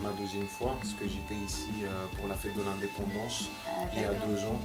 ma deuxième fois, parce que j'étais ici pour la fête de l'indépendance il y a 2 ans,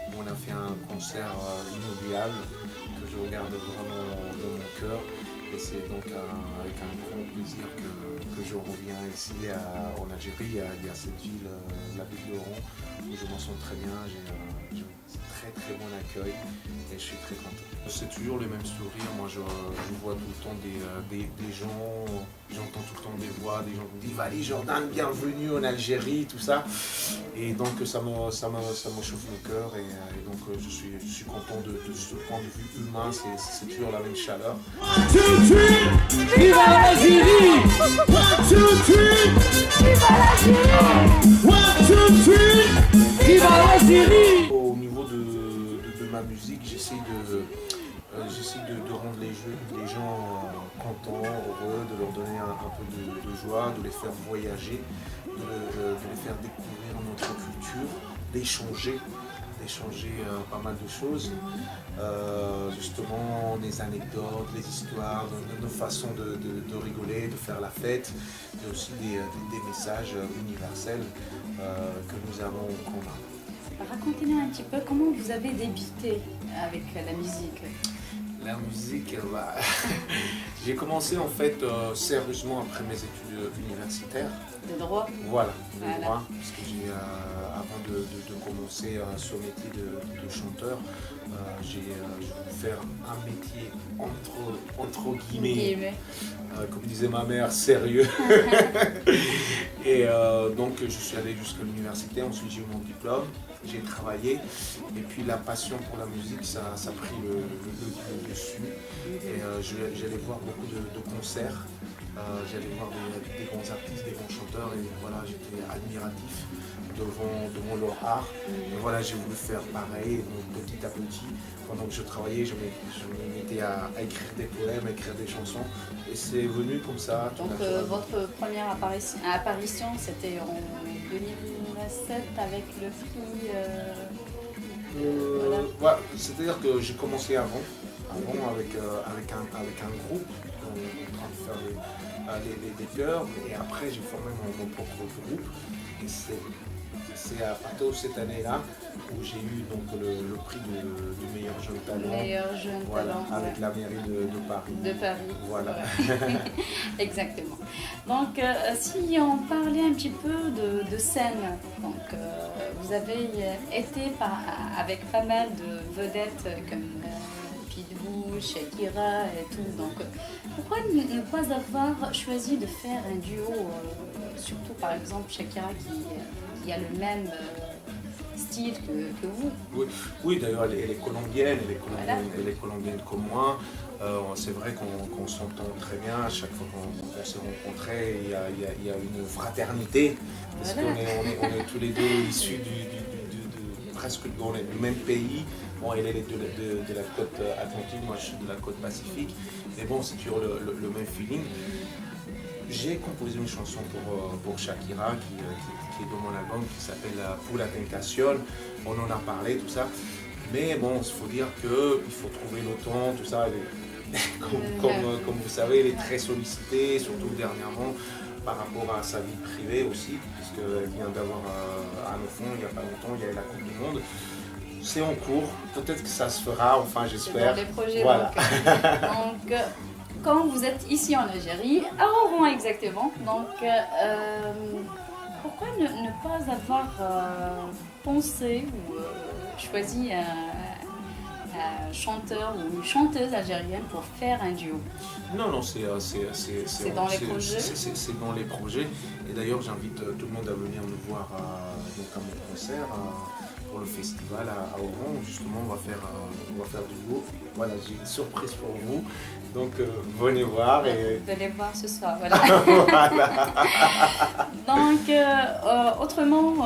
où on a fait un concert inoubliable que je regarde vraiment dans mon cœur. Et c'est donc avec un grand plaisir que je reviens ici en Algérie, il y a cette ville, la ville d'Oran, où je m'en sens très bien, j'ai un très bon accueil et je suis très content. C'est toujours le même sourire, moi je vois tout le temps des gens, j'entends tout le temps des voix, des gens qui me disent Vali Jordan, bienvenue en Algérie, tout ça. Et donc ça me chauffe le cœur et donc je suis content de ce point de vue humain, c'est toujours la même chaleur. 1, 2, 3, viva l'Algérie! 1, 2, 3, viva l'Algérie! 1, 2, 3, viva l'Algérie! Au niveau de ma musique, j'essaie de rendre les gens contents, heureux, de leur donner un peu de joie, de les faire voyager, de les faire découvrir notre culture, d'échanger pas mal de choses, justement des anecdotes, des histoires, nos façons de rigoler, de faire la fête, et aussi des messages universels que nous avons en commun. Racontez-nous un petit peu comment vous avez débuté avec la musique. La musique, j'ai commencé en fait sérieusement après mes études universitaires. De droit. Voilà, de droit, parce que avant de commencer ce métier de chanteur, j'ai voulu faire un métier entre guillemets, comme disait ma mère, sérieux. Et donc je suis allé jusqu'à l'université, ensuite j'ai eu mon diplôme, j'ai travaillé, et puis la passion pour la musique, ça a pris le dessus. Et j'allais voir beaucoup de concerts. J'allais voir des grands artistes, des grands chanteurs et voilà, j'étais admiratif devant leur art. Et voilà, j'ai voulu faire pareil. Donc petit à petit, pendant que je travaillais, je me mettais à écrire des poèmes, à écrire des chansons. Et c'est venu comme ça. Donc votre première apparition, c'était en 2007 avec le prix... voilà. Ouais, c'est-à-dire que j'ai commencé avant avec un groupe, en train de faire des chœurs, et après j'ai formé mon propre groupe. Et c'est à partir de cette année-là où j'ai eu donc le prix du meilleur jeune talent. Meilleur jeune talent. Avec la mairie de Paris. De Paris. Voilà. Exactement. Donc, si on parlait un petit peu de scène, donc vous avez été avec pas mal de vedettes comme Pitbull, Shakira et tout. Donc, pourquoi ne pas avoir choisi de faire un duo, surtout par exemple Shakira qui a le même style que vous? Oui, d'ailleurs elle est colombienne, elle est colombienne comme moi. C'est vrai qu'on s'entend très bien. À chaque fois qu'on s'est rencontrés, il y a une fraternité, parce qu'on est tous les deux issus presque du même pays. Bon, elle est de la côte atlantique, moi je suis de la côte pacifique, mais bon, c'est toujours le même feeling. J'ai composé une chanson pour Shakira qui est dans mon album, qui s'appelle Pour la Tentación. On en a parlé, tout ça. Mais bon, il faut dire qu'il faut trouver le temps, tout ça. Comme vous savez, elle est très sollicitée, surtout dernièrement, par rapport à sa vie privée aussi, puisqu'elle vient d'avoir un enfant il n'y a pas longtemps, il y a eu la Coupe du Monde. C'est en cours, peut-être que ça se fera, enfin j'espère. Dans les projets, voilà. Donc, quand vous êtes ici en Algérie, à Oran exactement, donc pourquoi ne pas avoir pensé ou choisi un chanteur ou une chanteuse algérienne pour faire un duo? Non, c'est dans les projets. C'est dans les projets. Et d'ailleurs, j'invite tout le monde à venir me voir donc à mon concert. Pour le festival à Oran, justement on va faire du duo. Voilà, j'ai une surprise pour vous, donc venez voir. Venez voir ce soir, voilà. Voilà. Donc autrement,